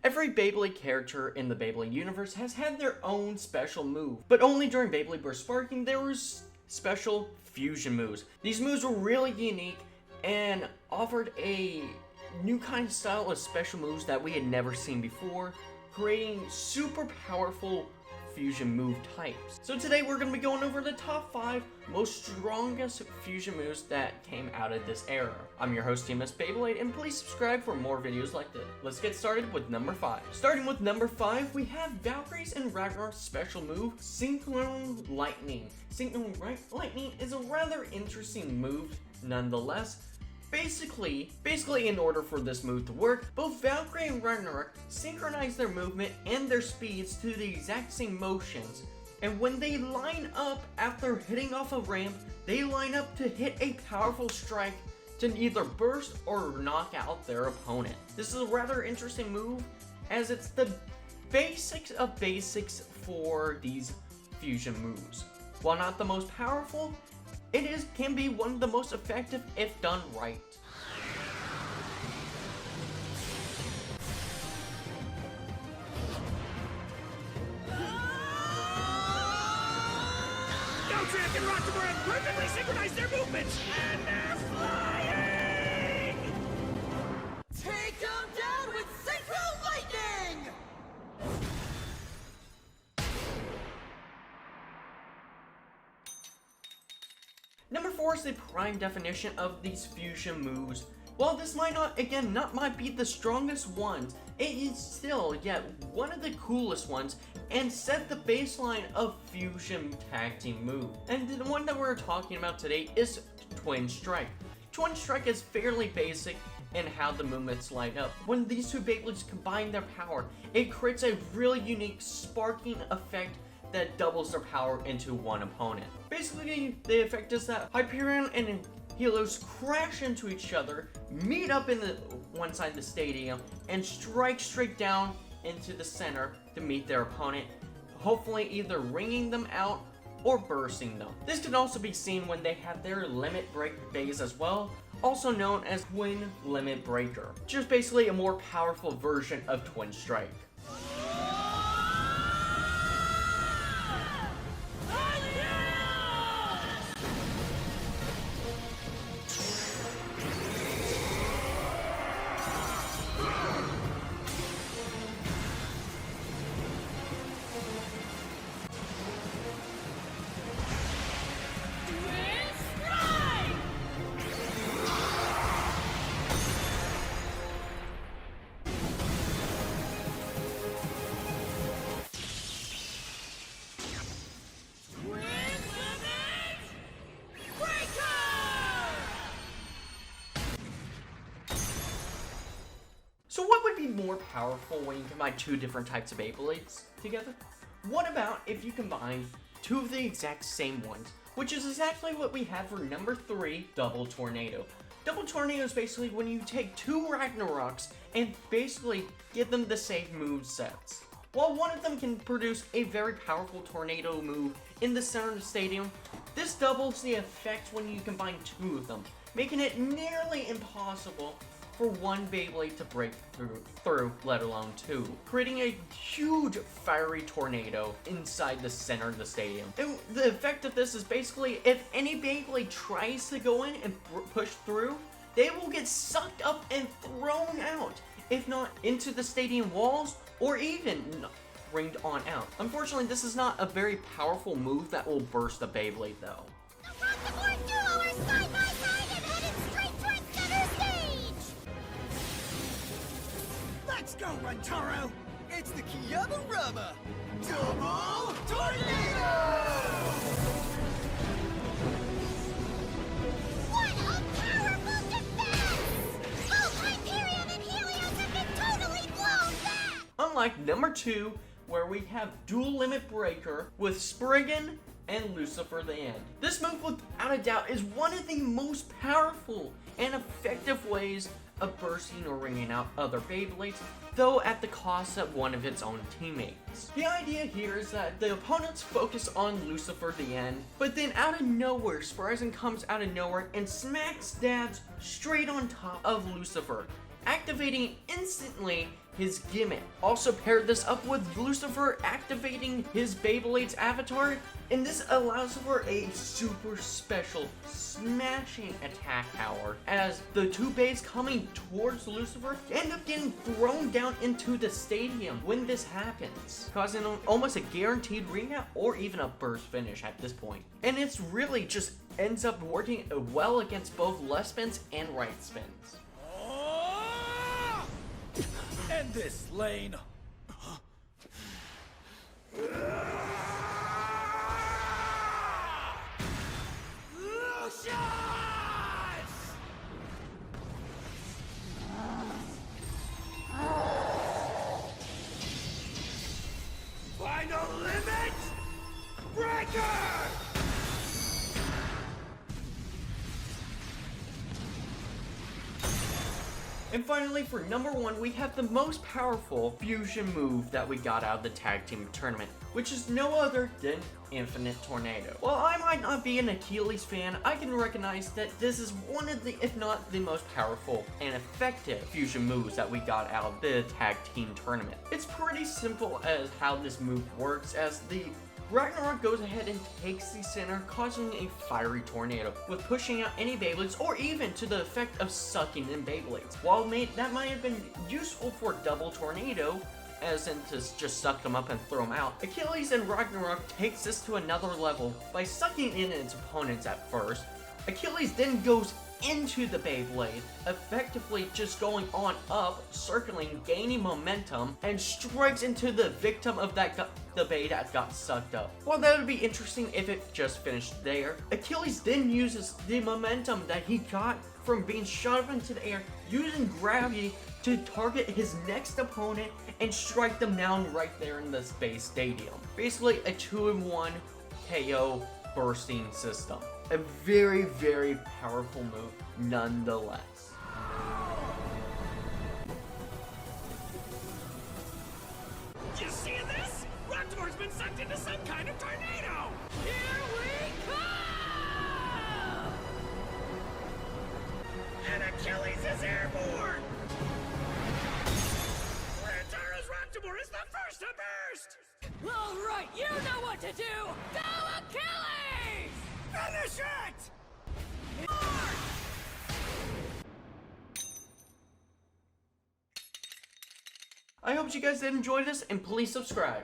Every Beyblade character in the Beyblade universe has had their own special move, but only during Beyblade Burst Sparking there was special fusion moves. These moves were really unique and offered a new kind of style of special moves that we had never seen before, creating super powerful fusion move types. So today we're going to be going over the top 5 most strongest fusion moves that came out of this era. I'm your host TMS Beyblade, and please subscribe for more videos like this. Let's get started with number 5. Starting with number 5, we have Valkyrie's and Ragnarok's special move, Symclone Lightning. Symclone Lightning is a rather interesting move nonetheless. Basically, in order for this move to work, both Valkyrie and Ragnarok synchronize their movement and their speeds to the exact same motions. And when they line up after hitting off a ramp, they line up to hit a powerful strike to either burst or knock out their opponent. This is a rather interesting move, as it's the basics of basics for these fusion moves. While not the most powerful, can be one of the most effective if done right. Gotrek and Rock'n'Roll have perfectly synchronized their movements, and they're flying! Take them down with Symclone Lightning! Number 4 is the prime definition of these fusion moves. While this might not be the strongest ones, it is still yet one of the coolest ones and set the baseline of fusion tag team moves. And the one that we're talking about today is Twin Strike. Twin Strike is fairly basic in how the movements light up. When these two Beyblades combine their power, it creates a really unique sparking effect that doubles their power into one opponent. Basically, the effect is that Hyperion and Helios crash into each other, meet up in the one side of the stadium, and strike straight down into the center to meet their opponent, hopefully either ringing them out or bursting them. This can also be seen when they have their limit break bays as well, also known as Twin Limit Breaker, which is basically a more powerful version of Twin Strike. So what would be more powerful when you combine two different types of Beyblades together? What about if you combine two of the exact same ones, which is exactly what we have for number 3, Double Tornado. Double Tornado is basically when you take two Ragnaroks and basically give them the same move sets. While one of them can produce a very powerful tornado move in the center of the stadium, this doubles the effect when you combine two of them, making it nearly impossible for one Beyblade to break through, let alone two, creating a huge fiery tornado inside the center of the stadium. And the effect of this is basically if any Beyblade tries to go in and push through, they will get sucked up and thrown out, if not into the stadium walls or even ringed on out. Unfortunately, this is not a very powerful move that will burst a Beyblade though. Across the board duo are side by side and headed straight towards center stage! Let's go, Runtaro! It's the Kiyamarama! Double Tornado! What a powerful defense! Both Hyperion and Helios have been totally blown back! Unlike number 2, where we have Dual Limit Breaker with Spriggan and Lucifer the End. This move, without a doubt, is one of the most powerful and effective ways of bursting or ringing out other Beyblades, though at the cost of one of its own teammates. The idea here is that the opponents focus on Lucifer the End, but then out of nowhere, Spriggan comes out of nowhere and smacks dabs straight on top of Lucifer, activating instantly his gimmick. Also paired this up with Lucifer activating his Beyblade's avatar, and this allows for a super special smashing attack power as the two bays coming towards Lucifer end up getting thrown down into the stadium when this happens, causing almost a guaranteed recap or even a burst finish at this point. And it's really just ends up working well against both left spins and right spins. Oh! End this, Lane. Lucius! Final limit breaker! And finally, for number 1, we have the most powerful fusion move that we got out of the tag team tournament, which is no other than Infinite Tornado. While I might not be an Achilles fan, I can recognize that this is one of the, if not the most powerful and effective fusion moves that we got out of the tag team tournament. It's pretty simple as how this move works, as the Ragnarok goes ahead and takes the center, causing a fiery tornado, with pushing out any Beyblades or even to the effect of sucking in Beyblades. While that might have been useful for double tornado, as in to just suck them up and throw them out, Achilles and Ragnarok takes this to another level by sucking in its opponents at first. Achilles then goes into the Beyblade, effectively just going on up, circling, gaining momentum, and strikes into the victim of the Bay that got sucked up. While that would be interesting if it just finished there, Achilles then uses the momentum that he got from being shot up into the air, using gravity to target his next opponent and strike them down right there in the space stadium. Basically a 2-in-1 KO bursting system. A very, very powerful move nonetheless. You see this? Raptor's been sucked into some kind of tornado! Here we come! And Achilles is airborne! Rantaro's Raptor is the first to burst! All right, you know what to do! Go Achilles! Finish it! I hope you guys did enjoy this, and please subscribe.